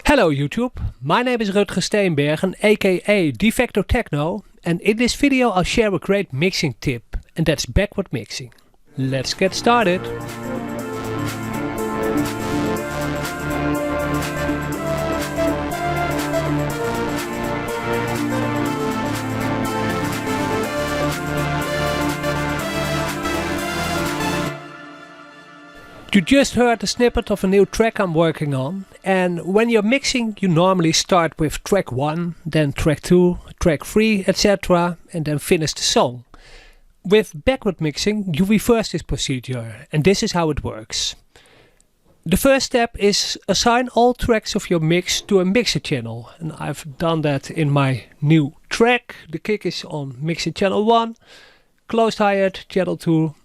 Hello YouTube, my name is Rutger Steenbergen, aka De Facto Techno, and in this video I'll share a great mixing tip, and that's backward mixing. Let's get started! You just heard a snippet of a new track I'm working on, and when you're mixing you normally start with track 1, then track 2, track 3, etc. and then finish the song. With backward mixing you reverse this procedure, and this is how it works. The first step is assign all tracks of your mix to a mixer channel, and I've done that in my new track. The kick is on mixer channel 1, closed hi-hat channel 2,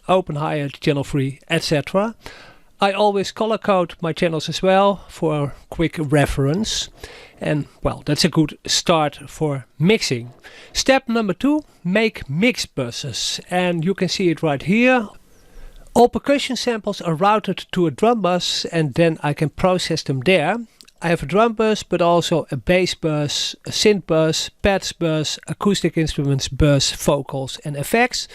open hi-hat channel 3, etc. I always color code my channels as well for a quick reference, and well, that's a good start for mixing. Step number 2, make mix buses, and you can see it right here. All percussion samples are routed to a drum bus, and then I can process them there. I have a drum bus, but also a bass bus, a synth bus, pads bus, acoustic instruments bus, vocals and effects.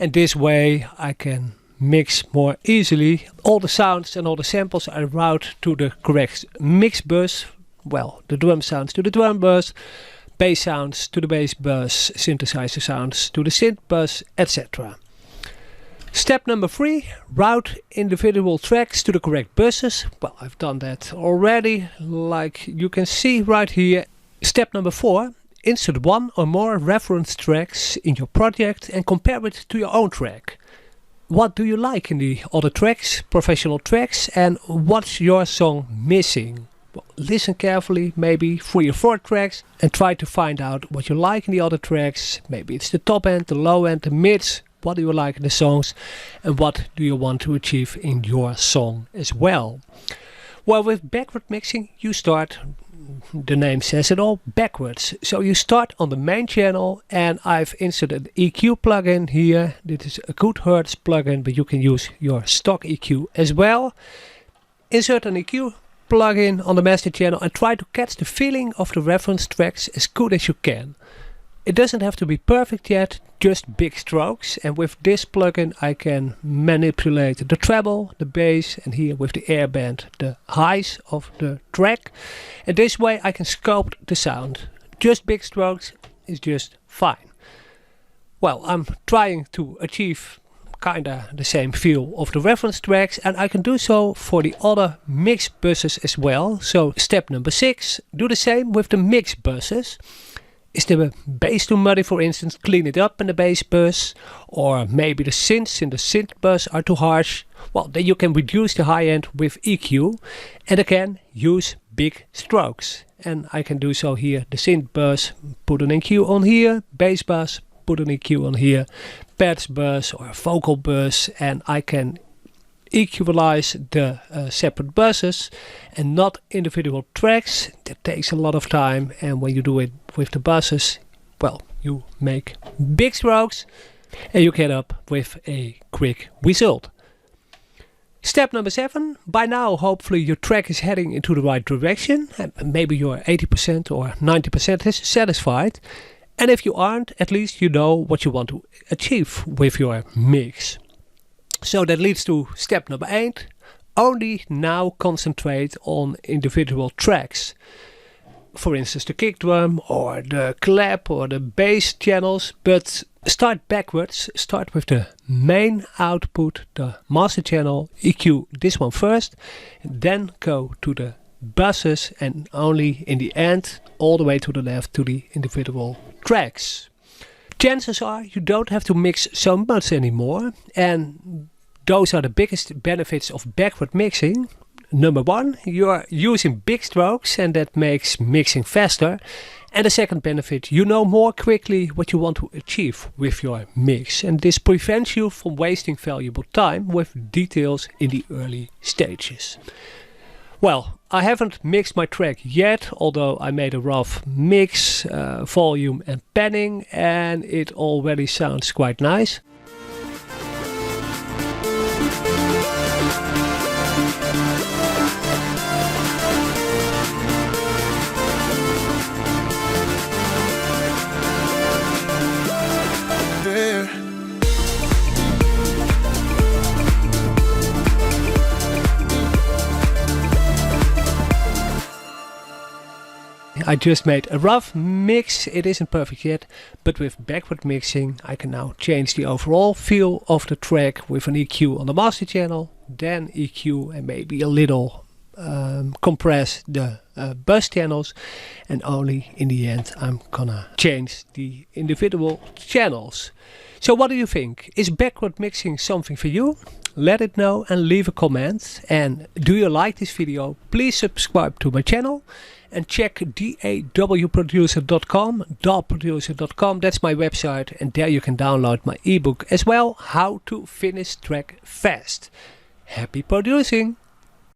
And this way I can mix more easily. All the sounds and all the samples I route to the correct mix bus. Well, the drum sounds to the drum bus, bass sounds to the bass bus, synthesizer sounds to the synth bus, etc. Step number 3, route individual tracks to the correct buses. Well, I've done that already, like you can see right here. Step number 4, insert one or more reference tracks in your project and compare it to your own track. What do you like in the other tracks, professional tracks, and what's your song missing? Well, listen carefully, maybe 3 or 4 tracks, and try to find out what you like in the other tracks. Maybe it's the top end, the low end, the mids. What do you like in the songs, and what do you want to achieve in your song as well? Well, with backward mixing you start, the name says it all, backwards. So you start on the main channel, and I've inserted an EQ plugin here. This is a good Hertz plugin, but you can use your stock EQ as well. Insert an EQ plugin on the master channel and try to catch the feeling of the reference tracks as good as you can. It doesn't have to be perfect yet, just big strokes, and with this plugin I can manipulate the treble, the bass, and here with the airband the highs of the track, and this way I can sculpt the sound. Just big strokes is just fine. Well, I'm trying to achieve kinda the same feel of the reference tracks, and I can do so for the other mix buses as well. So step number 6, do the same with the mix buses. Is the bass too muddy, for instance, clean it up in the bass bus, or maybe the synths in the synth bus are too harsh. Well, then you can reduce the high end with EQ, and again use big strokes. And I can do so here, the synth bus, put an EQ on here, bass bus, put an EQ on here, pads bus or vocal bus, and I can equalize the separate buses and not individual tracks. That takes a lot of time, and when you do it with the buses, well, you make big strokes and you get up with a quick result. Step number 7, by now hopefully your track is heading into the right direction, and maybe you're 80% or 90% satisfied, and if you aren't, at least you know what you want to achieve with your mix. So that leads to step number 8. Only now concentrate on individual tracks. For instance, the kick drum or the clap or the bass channels, but start backwards. Start with the main output, the master channel, EQ this one first, then go to the buses, and only in the end all the way to the left to the individual tracks. Chances are you don't have to mix so much anymore, and those are the biggest benefits of backward mixing. Number 1, you are using big strokes, and that makes mixing faster. And the second benefit, you know more quickly what you want to achieve with your mix, and this prevents you from wasting valuable time with details in the early stages. Well, I haven't mixed my track yet, although I made a rough mix, volume and panning, and it already sounds quite nice. I just made a rough mix. It isn't perfect yet, but with backward mixing I can now change the overall feel of the track with an EQ on the master channel, then EQ and maybe a little compress the bus channels, and only in the end I'm gonna change the individual channels. So what do you think? Is backward mixing something for you? Let it know and leave a comment. And do you like this video? Please subscribe to my channel and check dawproducer.com. That's my website, and there you can download my ebook as well, How to Finish Track Fast. Happy producing!